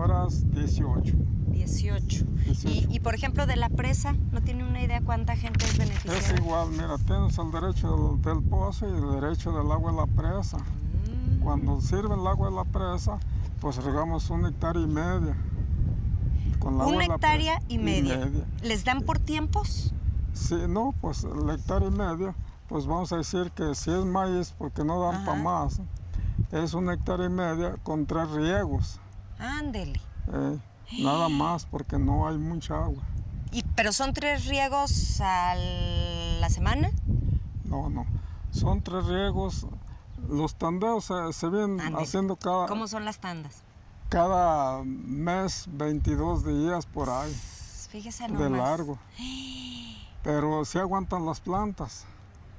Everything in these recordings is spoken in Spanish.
horas 18. 18. Y por ejemplo, de la presa, ¿no tiene una idea cuánta gente es beneficiada? Es igual, mira, tienes el derecho del pozo y el derecho del agua de la presa. Cuando sirve el agua de la presa, pues regamos 1,5 hectáreas. Con la 1,5 hectáreas. ¿Les dan por tiempos? Sí, no, pues el 1,5 hectáreas, pues vamos a decir que si es maíz, porque no dan para más, es 1,5 hectáreas con 3 riegos. Ándele. Nada más, porque no hay mucha agua. ¿Pero son 3 riegos a la semana? No, son 3 riegos. Los tandeos se vienen haciendo cada... ¿Cómo son las tandas? Cada mes, 22 días por ahí. Fíjese nomás. De largo. Pero sí aguantan las plantas.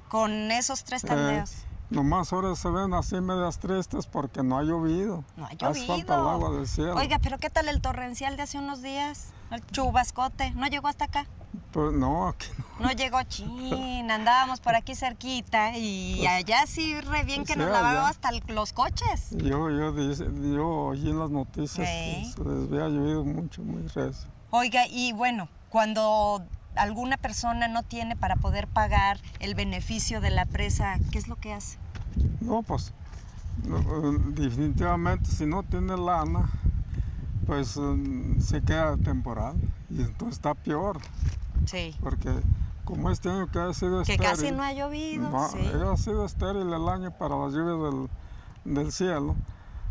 Con esos 3 tandeos. Nomás ahora se ven así medias tristes porque no ha llovido. No ha llovido. Hace falta el agua del cielo. Oiga, pero ¿qué tal el torrencial de hace unos días? El chubascote, ¿no llegó hasta acá? Pues no, aquí no. No llegó, chin, andábamos por aquí cerquita y pues, allá sí re bien que nos lavaba hasta los coches. Yo oí en las noticias que se les había llovido mucho, muy recio. Oiga, y bueno, cuando alguna persona no tiene para poder pagar el beneficio de la presa, ¿qué es lo que hace? No, pues definitivamente si no tiene lana, pues se queda temporal y entonces está peor. Sí. Porque como este año que ha sido estéril. Que casi no ha llovido. No, sí. Ha sido estéril el año para las lluvias del cielo.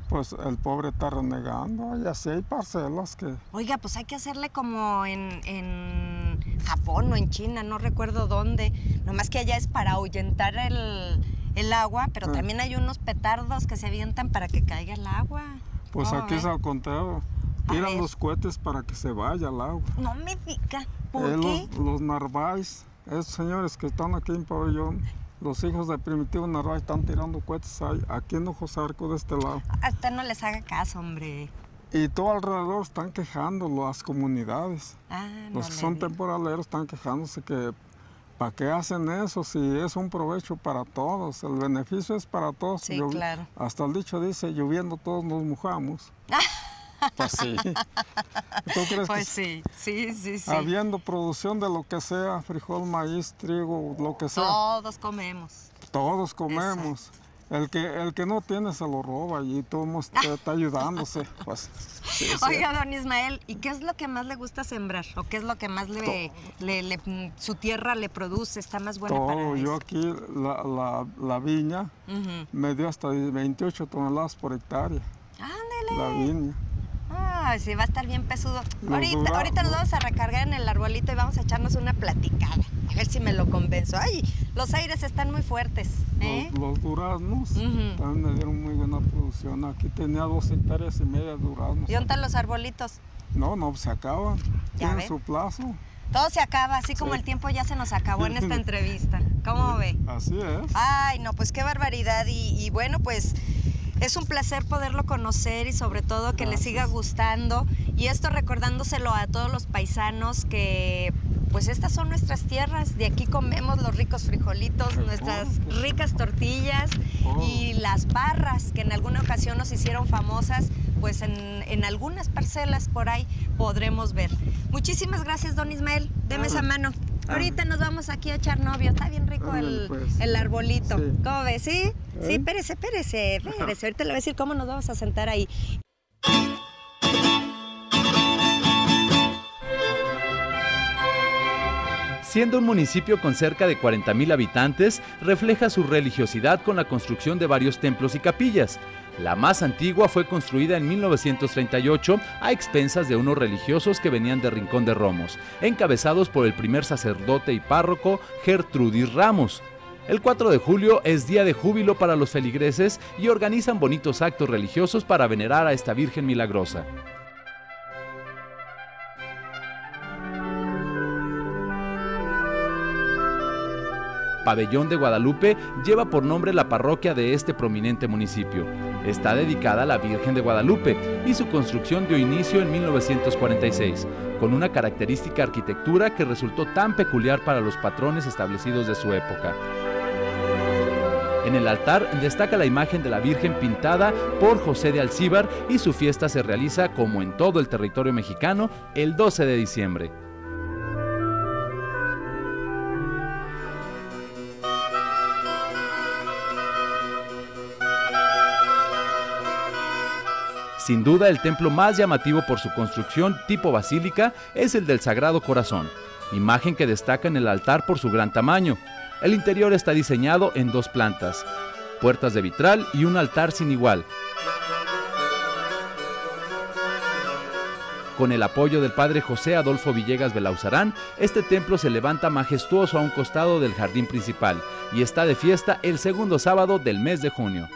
Pues el pobre está renegando y así hay parcelas que... Oiga, pues hay que hacerle como en Japón o en China, no recuerdo dónde. Nomás que allá es para ahuyentar el agua, pero también hay unos petardos que se avientan para que caiga el agua. Pues aquí es al contrario. Tiran los cohetes para que se vaya el agua. No me diga, ¿por qué? Los Narváez, esos señores que están aquí en Pabellón, los hijos de Primitivo Narváez están tirando cohetes aquí en Ojos Arco de este lado. A usted no les haga caso, hombre. Y todo alrededor están quejando las comunidades. Los que son temporaleros están quejándose que ¿para qué hacen eso si es un provecho para todos? El beneficio es para todos. Sí, claro. Hasta el dicho dice, lloviendo todos nos mojamos. Pues sí. ¿Tú crees pues que sí. Habiendo producción de lo que sea, frijol, maíz, trigo, lo que sea. Todos comemos. Todos comemos. El que no tiene se lo roba y todo el mundo está ayudándose. Pues, sí, Oiga, don Ismael, ¿y qué es lo que más le gusta sembrar? ¿O qué es lo que más su tierra le produce? ¿Está más buena para eso? Yo aquí, la viña me dio hasta 28 toneladas por hectárea. ¡Ándele! La viña. Ay, sí, va a estar bien pesudo. Ahorita nos vamos a recargar en el arbolito y vamos a echarnos una platicada. A ver si me lo convenzo. Ay, los aires están muy fuertes. Los duraznos también me dieron muy buena producción. Aquí tenía 2,5 hectáreas de duraznos. ¿Y dónde están los arbolitos? No, se acaban. Tienen su plazo. Todo se acaba, así como el tiempo ya se nos acabó en esta entrevista. ¿Cómo ve? Así es. Ay, no, pues qué barbaridad. Y bueno, pues... es un placer poderlo conocer y sobre todo que le siga gustando. Y esto recordándoselo a todos los paisanos que pues estas son nuestras tierras. De aquí comemos los ricos frijolitos, nuestras ricas tortillas y las barras que en alguna ocasión nos hicieron famosas. Pues en algunas parcelas por ahí podremos ver. Muchísimas gracias, don Ismael. Deme esa mano. Ahorita nos vamos aquí a echar novio. Está bien rico el arbolito. Sí. ¿Cómo ves? ¿Sí? Sí, espérese. Ahorita le voy a decir cómo nos vamos a sentar ahí. Siendo un municipio con cerca de 40,000 habitantes, refleja su religiosidad con la construcción de varios templos y capillas. La más antigua fue construida en 1938 a expensas de unos religiosos que venían de Rincón de Romos, encabezados por el primer sacerdote y párroco Gertrudis Ramos. El 4 de julio es día de júbilo para los feligreses y organizan bonitos actos religiosos para venerar a esta Virgen milagrosa. Pabellón de Guadalupe lleva por nombre la parroquia de este prominente municipio. Está dedicada a la Virgen de Guadalupe y su construcción dio inicio en 1946, con una característica arquitectura que resultó tan peculiar para los patrones establecidos de su época. En el altar destaca la imagen de la Virgen pintada por José de Alcíbar y su fiesta se realiza, como en todo el territorio mexicano, el 12 de diciembre. Sin duda, el templo más llamativo por su construcción tipo basílica es el del Sagrado Corazón, imagen que destaca en el altar por su gran tamaño. El interior está diseñado en 2 plantas, puertas de vitral y un altar sin igual. Con el apoyo del padre José Adolfo Villegas Belauzarán, este templo se levanta majestuoso a un costado del jardín principal y está de fiesta el segundo sábado del mes de junio.